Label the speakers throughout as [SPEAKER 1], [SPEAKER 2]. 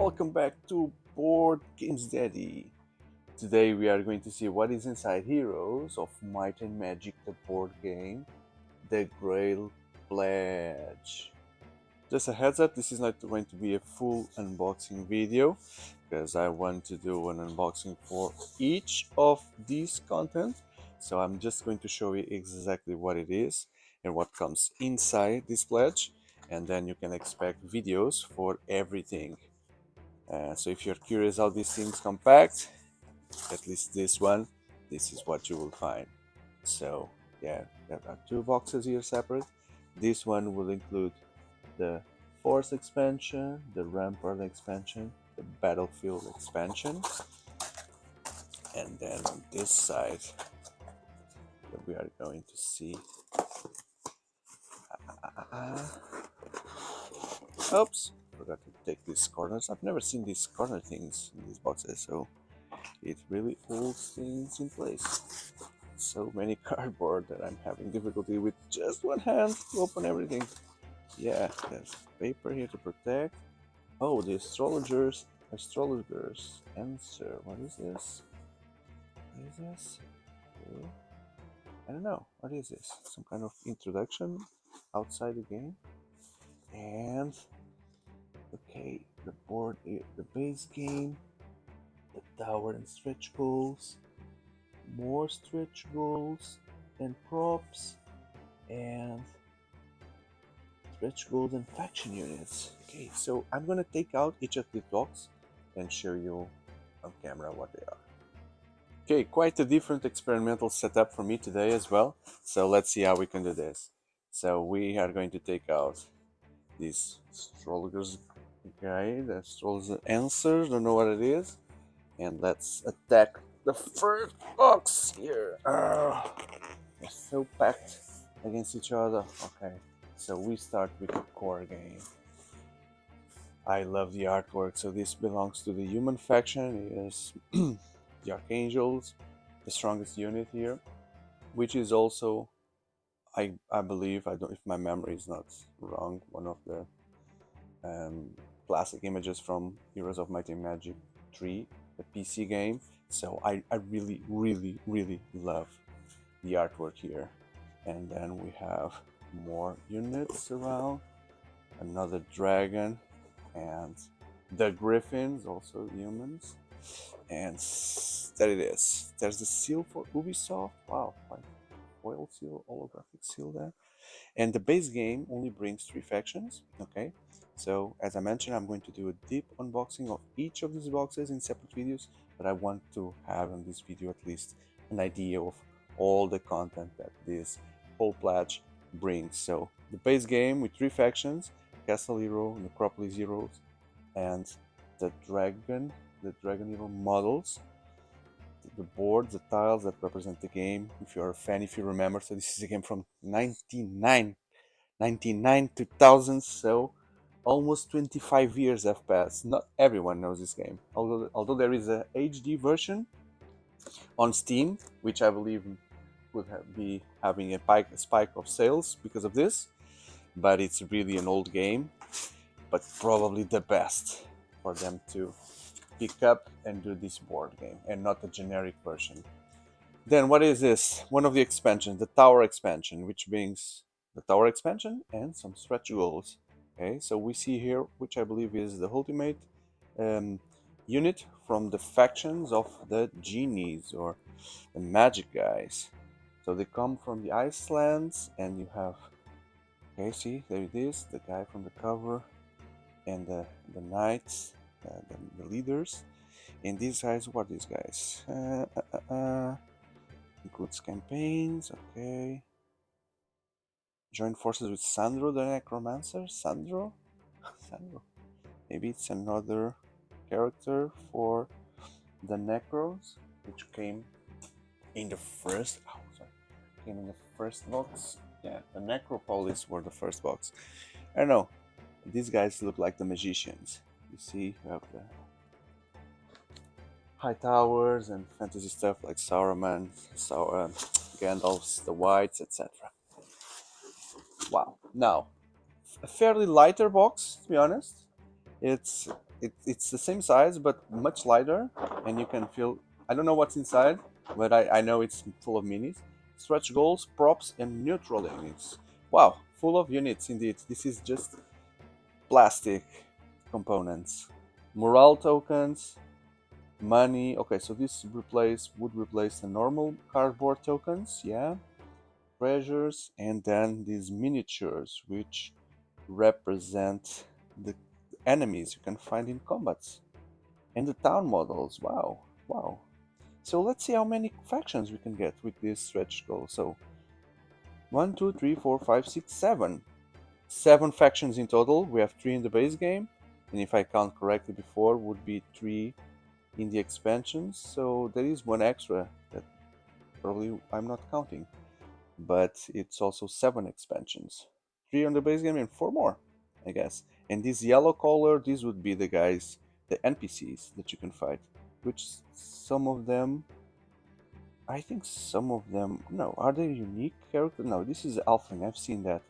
[SPEAKER 1] welcome back to Board Games Daddy. Today we are going to see what is inside Heroes of Might and Magic, the board game, the Grail Pledge. Just a heads up, this is not going to be a full unboxing video because I want to do an unboxing for each of these content. So I'm just going to show you exactly what it is and what comes inside this pledge, and then you can expect videos for everything. So if you're curious how these things come packed, at least this one, this is what you will find. So yeah, there are two boxes here separate. This one will include the Force expansion, the Rampart expansion, the Battlefield expansion, and then on this side we are going to see oops, forgot to take these corners. I've never seen these corner things in these boxes, so it really holds things in place. So many cardboard that I'm having difficulty with just one hand to open everything. Yeah, there's paper here to protect. Oh, the astrologer's answer. What is this? What is this? Okay. I don't know. What is this? Some kind of introduction outside the game. And okay, the board, the base game, the tower and stretch goals, more stretch goals and props, and stretch goals and faction units. Okay, so I'm gonna take out each of the blocks and show you on camera what they are. Okay, quite a different experimental setup for me today as well. So let's see how we can do this. So we are going to take out this astrologer's guide, the astrologer's answer, don't know what it is. And let's attack the first box here. They're so packed against each other. Okay, so we start with the core game. I love the artwork. So this belongs to the human faction. It is the Archangels, the strongest unit here, which is also, I believe, I don't, if my memory is not wrong, one of the classic images from Heroes of Might and Magic 3, the PC game. So I really love the artwork here. And then we have more units around, another dragon, and the griffins, also humans. And there it is. There's the seal for Ubisoft. Wow, like foil seal, holographic seal there. And the base game only brings 3 factions. Okay, so as I mentioned, I'm going to do a deep unboxing of each of these boxes in separate videos, but I want to have in this video at least an idea of all the content that this whole pledge brings. So the base game with 3 factions, Castle Hero, Necropolis Heroes, and the Dragon Hero models, the boards, the tiles that represent the game. If you're a fan, if you remember, so this is a game from 99, 2000, so almost 25 years have passed. Not everyone knows this game, although there is a HD version on Steam, which I believe would be having a spike of sales because of this, but it's really an old game, but probably the best for them to pick up and do this board game and not a generic version. Then what is this? One of the expansions, the tower expansion, which brings the tower expansion and some stretch goals. Okay, so we see here, which I believe is the ultimate unit from the factions of the genies or the magic guys. So they come from the Icelands, and you have, okay, see, there it is, the guy from the cover, and the knights, the leaders. And these guys, what are these guys? Includes campaigns, okay. Join forces with Sandro the Necromancer. Sandro? Sandro. Maybe it's another character for the Necros, which came in the first. Oh, sorry. Came in the first box. Yeah, the Necropolis were the first box. I don't know. These guys look like the magicians. You see, you have the high towers and fantasy stuff like Saruman, Gandalf's, the Whites, etc. Wow. Now, a fairly lighter box, to be honest. It's it's the same size but much lighter, and you can feel. I don't know what's inside, but I know it's full of minis, stretch goals, props, and neutral units. Wow, full of units indeed. This is just plastic components, morale tokens, money. Okay, so this would replace the normal cardboard tokens, yeah. Treasures, and then these miniatures, which represent the enemies you can find in combats, and the town models. Wow, wow. So let's see how many factions we can get with this stretch goal. So 1, 2, 3, 4, 5, 6, 7. 7 factions in total. We have 3 in the base game, and if I count correctly before, would be 3 in the expansions. So there is one extra that probably I'm not counting, but it's also 7 expansions. 3 on the base game and 4 more, I guess. And this yellow color, these would be the guys, the NPCs that you can fight, which some of them, I think some of them, no, are they unique characters? No, this is Alphaling, I've seen that.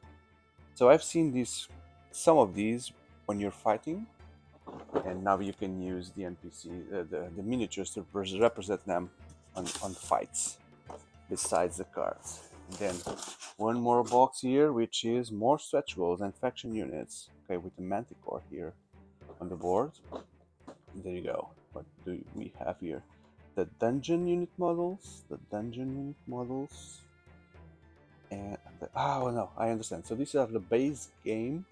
[SPEAKER 1] So I've seen these, some of these when you're fighting, and now you can use the NPC, the miniatures to represent them on fights, besides the cards. And then one more box here, which is more stretch goals and faction units. Okay, with the Manticore here on the board. There you go. What do we have here? The dungeon unit models. And oh no, I understand. So these are the base game,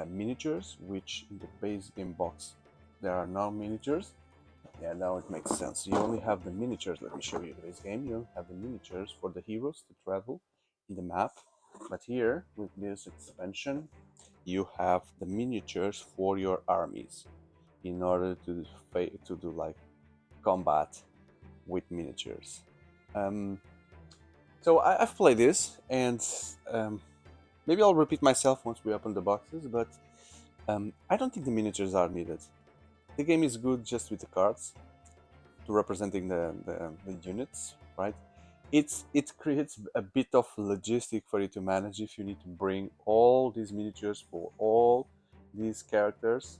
[SPEAKER 1] miniatures, which in the base game box there are no miniatures. Yeah, now it makes sense. You only have the miniatures. Let me show you the base game. You have the miniatures for the heroes to travel in the map. But here, with this expansion, you have the miniatures for your armies in order to do like combat with miniatures. So I've played this, and maybe I'll repeat myself once we open the boxes, but I don't think the miniatures are needed. The game is good just with the cards, to representing the units, right? It creates a bit of logistic for you to manage if you need to bring all these miniatures for all these characters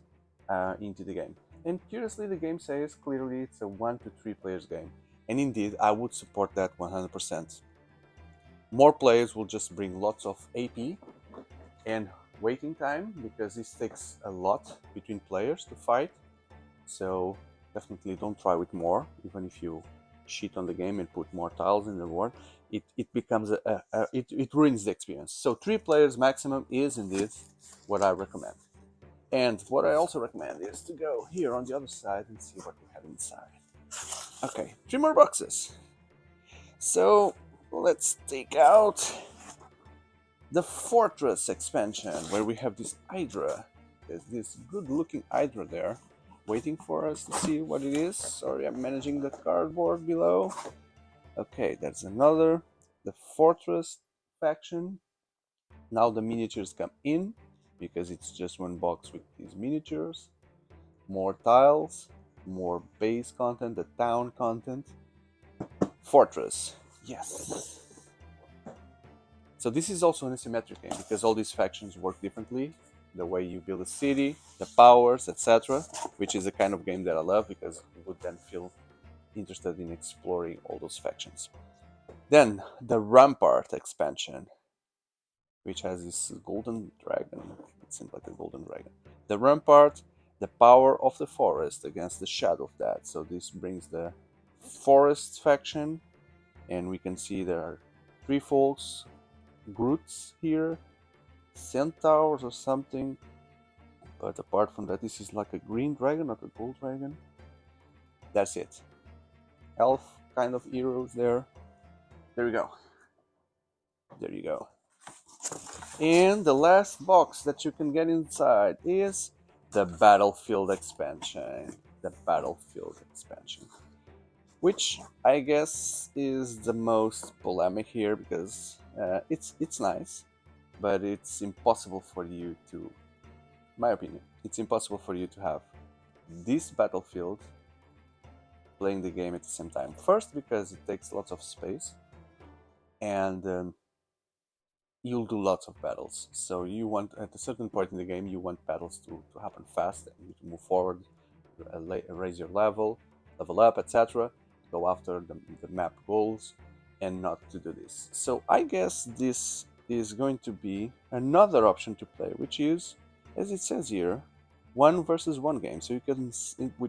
[SPEAKER 1] into the game. And curiously, the game says clearly it's a 1 to 3 players game, and indeed I would support that 100%. More players will just bring lots of AP and waiting time, because this takes a lot between players to fight. So definitely don't try with more, even if you cheat on the game and put more tiles in the board. It becomes it ruins the experience. So 3 players maximum is indeed what I recommend. And what I also recommend is to go here on the other side and see what we have inside. Okay, 3 more boxes. So let's take out the Fortress expansion, where we have this Hydra. There's this good looking Hydra there, waiting for us to see what it is. Sorry, I'm managing the cardboard below. Okay, there's another, the Fortress faction. Now the miniatures come in, because it's just one box with these miniatures. More tiles, more base content, the town content. Fortress, yes. So this is also an asymmetric game, because all these factions work differently. The way you build a city, the powers, etc., which is the kind of game that I love, because you would then feel interested in exploring all those factions. Then the Rampart expansion, which has this golden dragon. It seems like a golden dragon. The Rampart, the power of the forest against the shadow of that. So this brings the forest faction, and we can see there are 3 folks, Groots here, centaurs or something, but apart from that, this is like a green dragon, not a gold dragon. That's it. Elf kind of heroes there. There we go. There you go. And the last box that you can get inside is the Battlefield expansion. The Battlefield expansion, which I guess is the most polemic here, because it's nice, but it's impossible for you to, my opinion, it's impossible for you to have this Battlefield playing the game at the same time. First, because it takes lots of space, and you'll do lots of battles. So you want, at a certain point in the game, you want battles to happen fast, and you to move forward, raise your level up, etc. Go after the map goals, and not to do this. So I guess this is going to be another option to play, which is, as it says here, 1 versus 1 game. So you can,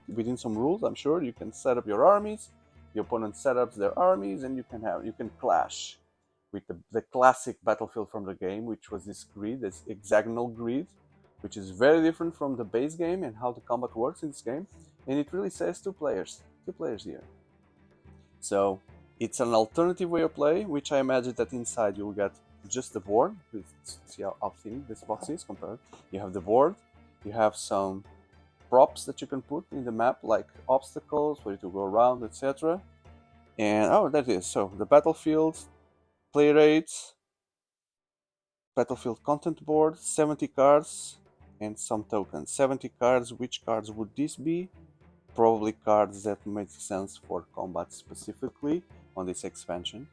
[SPEAKER 1] within some rules, I'm sure, you can set up your armies, the opponent set up their armies, and you can clash with the classic battlefield from the game, which was this grid, this hexagonal grid, which is very different from the base game and how the combat works in this game. And it really says two players here. So it's an alternative way of play, which I imagine that inside you'll get just the board. See how thin this box is compared. You have the board, you have some props that you can put in the map, like obstacles for you to go around, etc. And oh, that is so the battlefield, play rates, battlefield content board, 70 cards, and some tokens. 70 cards. Which cards would this be? Probably cards that make sense for combat specifically on this expansion,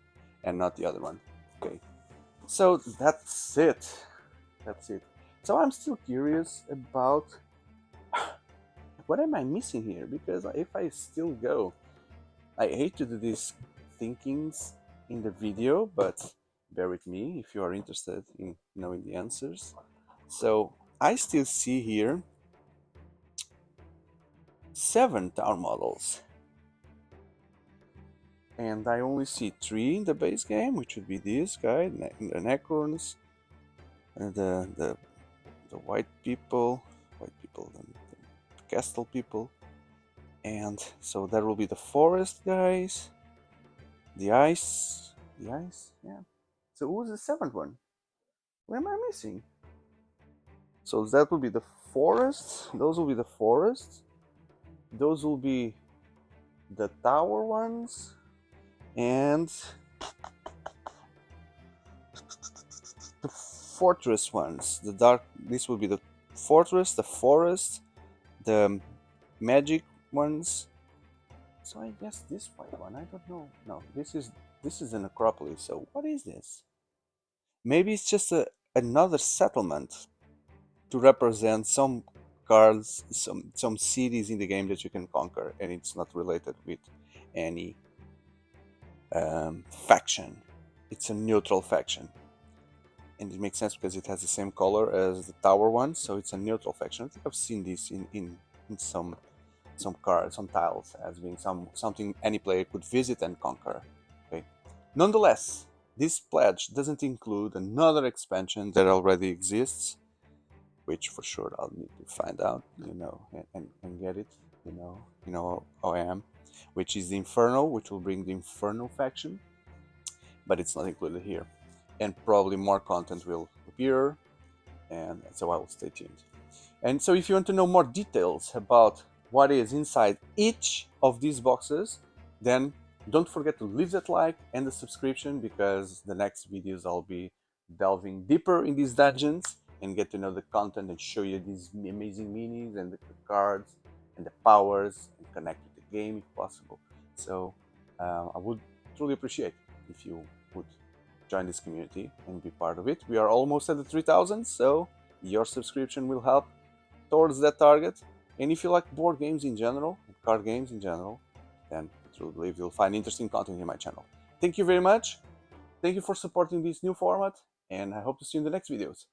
[SPEAKER 1] and not the other one. Okay, so that's it. So I'm still curious about what am I missing here, because if I still go, I hate to do these thinkings in the video, but bear with me if you are interested in knowing the answers. So I still see here 7 town models, and I only see 3 in the base game, which would be this guy, the Necrons, the white people, the castle people, and so there will be the forest guys, the ice, yeah. So who's the 7th one? What am I missing? So that will be the forests. Those will be the forests. Those will be the tower ones, and the fortress ones. The dark. This will be the fortress, the forest, the magic ones. So I guess this white one. I don't know. No, this is an Acropolis. So what is this? Maybe it's just another settlement to represent some cards, some cities in the game that you can conquer, and it's not related with any faction. It's a neutral faction, and it makes sense because it has the same color as the tower one, so it's a neutral faction. I think I've seen this in some cards, some tiles, as being something any player could visit and conquer. Okay. Nonetheless, this pledge doesn't include another expansion that already exists, which for sure I'll need to find out, and get it, how I am, which is the Inferno, which will bring the Inferno faction, but it's not included here. And probably more content will appear, and so I will stay tuned. And so if you want to know more details about what is inside each of these boxes, then don't forget to leave that like and the subscription, because the next videos I'll be delving deeper in these dungeons and get to know the content and show you these amazing minis and the cards and the powers and connect with the game if possible. So I would truly appreciate if you would join this community and be part of it. We are almost at the 3,000, so your subscription will help towards that target. And if you like board games in general, card games in general, then I truly believe you'll find interesting content in my channel. Thank you very much. Thank you for supporting this new format, and I hope to see you in the next videos.